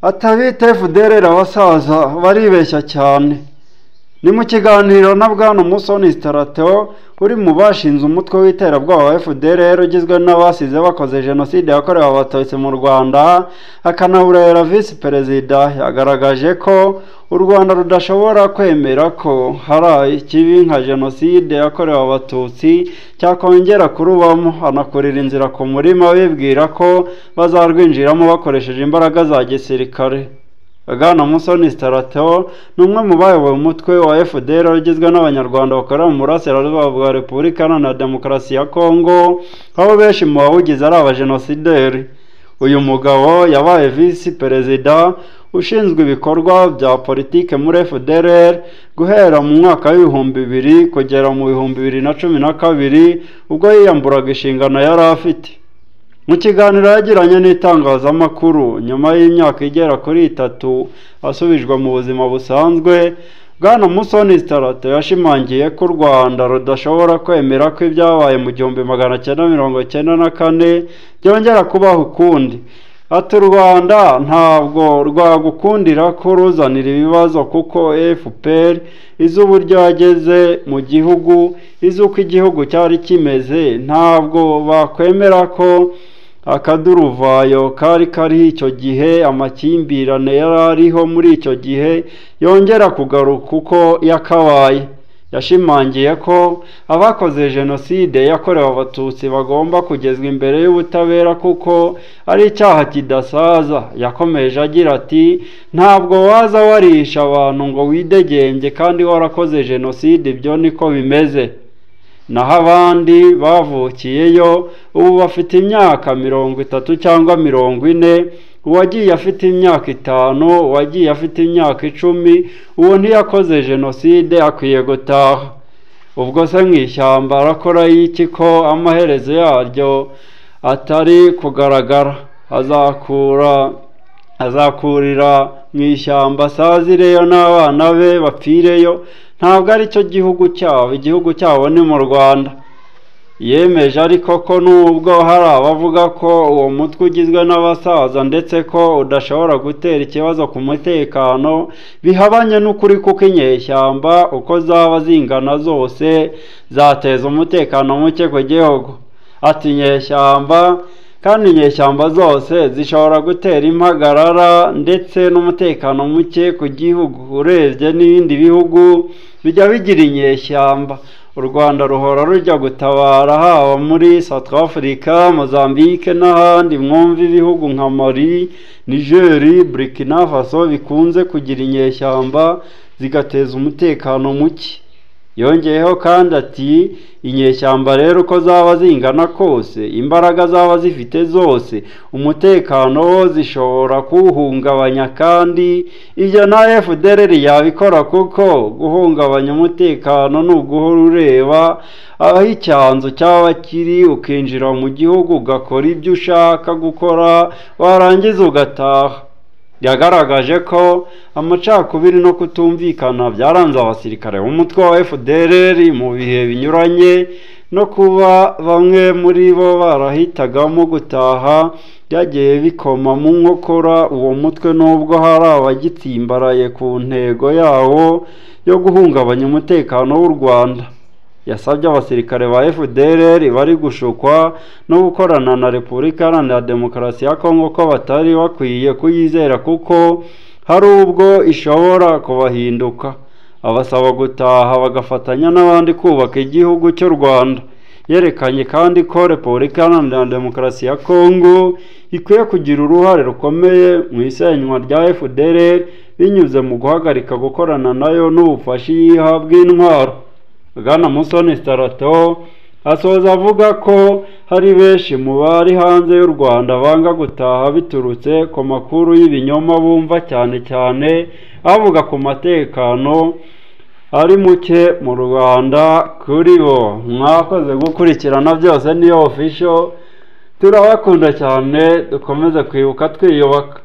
atabita FDLR abasaza baribeshya cyane. Ni mu kiganiro na Bwana Musoni Starateo uri mu bashinze umutwe w'iterabwoba wa FDLR ugizwe n'abasize bakoze jenoside yakorewe abatutsi mu Rwanda, akanawurera visi perezida, yagaragaje ko u Rwanda rudashobora kwemera ko hari ikibi nka jenoside yakorewe abatutsi cyakongera kurubamo, anakorera inzira ku murima bibwira ko bazarwinjiramo bakoresheje imbaraga za gisirikare. Bwana Musoni Starateo ni umwe mu bayoboye umutwe wa FDLR ugizwe n'abanyarwanda bakorera mu burasirazuba bwa Repubulika Iharanira Demokarasi ya Kongo, aho benshi mu bawugize ari abajenosideri. Uyu mugabo yabaye visi perezida ushinzwe ibikorwa bya politike muri FDLR guhera mu mwaka w'ibihumbi 2000 kugera mu 2012 ubwo yiyamburaga inshingano yari afite. Mu kiganiro yagiranye n'itangazamakuru nyuma y'imyaka igera kuri 3 asubijwe mu buzima busanzwe, Bwana Musoni Starateo yashimangiye ko u Rwanda rudashobora kwemera ko ibyabaye mu 1994 byongera kubaho ukundi. Ati u Rwanda ntabwo rwagukundira ko ruzanira ibibazo kuko FPR izi uburyo yageze mu gihugu, izi uko igihugu cyari kimeze, ntabwo bakwemera ko akaduruvayo kari icyo gihe, amakimbirane yari ariho muri icyo gihe yongera kugaruka uko yakabaye. Yashimangiye ko abakoze jenoside yakorewe abatutsi bagomba kugezwa imbere y'ubutabera kuko ari icyaha kidasaza. Yakomeje agira ati ntabwo waza warisha abantu ngo widegembye kandi warakoze jenoside, ibyo niko bimeze. Naho abandi bavukiyeyo ubu bafite imyaka 30 cyangwa 40, uwagiye afite imyaka 5, uwagiye afite imyaka 10, uwo ntiyakoze jenoside akwiye gutaha. Ubwo se nk'ishyamba arakora y'iki ko amaherezo yaryo atari kugaragara? Azakurira mu ishyamba asazireyo n'abana be bapfireyo? Ntabwo ari cyo gihugu cyabo, igihugu cyabo ni mu Rwanda. Yemeje ariko ko nubwo hari abavuga ko uwo mutwe ugizwe n'abasaza ndetse ko udashobora gutera ikibazo ku mutekano, bihabanye n'ukuri kuko inyeshyamba uko zaba zingana zose zateza umutekano muke ku gihugu. Ati inyeshyamba zose zishobora gutera impagarara ndetse n'umutekano muke ku gihugu. Urebye n'ibindi bihugu bijya bigira inyeshyamba, u Rwanda ruhora rujya gutabara haba muri South Africa, Mozambique n'ahandi. Mwumva ibihugu nka Mali, Niger, Burkina Faso bikunze kugira inyeshyamba zigateza umutekano muke. Yongeyeho kandi ati inyeshyamba rero uko zaba zingana kose, imbaraga zaba zifite zose, umutekano zishobora kuwuhungabanya, kandi ibyo na FDLR yabikora kuko guhungabanya umutekano ni uguhora ureba aho icyanzu cyaba kiri ukinjira mu gihugu ugakora ibyo ushaka gukora warangiza ugataha. Yagaragaje ko amacakubiri no kutumvikana byaranze abasirikare b'umutwe wa FDLR mu bihe binyuranye, no kuba bamwe muri bo barahitagamo gutaha byagiye bikoma mu nkokora uwo mutwe, nubwo hari abagitsimbaraye ku ntego yawo yo guhungabanya umutekano w'u Rwanda. Yasabye abasirikare ba FDLR bari gushukwa no gukorana na Repubulika Iharanira Demokarasi ya Kongo ko batari bakwiye kuyizera kuko hari ubwo ishobora kubahinduka. Abasaba gutaha bagafatanya n'abandi kubaka igihugu cy'u Rwanda. Yerekanye kandi ko Repubulika Iharanira Demokarasi ya Kongo ikwiye kugira uruhare rukomeye mu isenywa rya FDLR binyuze mu guhagarika gukorana nayo n'ubufasha yihabwa intwaro. Bwana Musoni Starateo asoza avuga ko hari benshi mu bari hanze y'u Rwanda banga gutaha biturutse ku makuru y'ibinyoma bumva, cyane avuga ku matekano ari muke mu Rwanda kuri bo. Mwakoze gukurikirana Byose Niyo Official, turabakunda cyane, dukomeze kwibuka twiyubaka.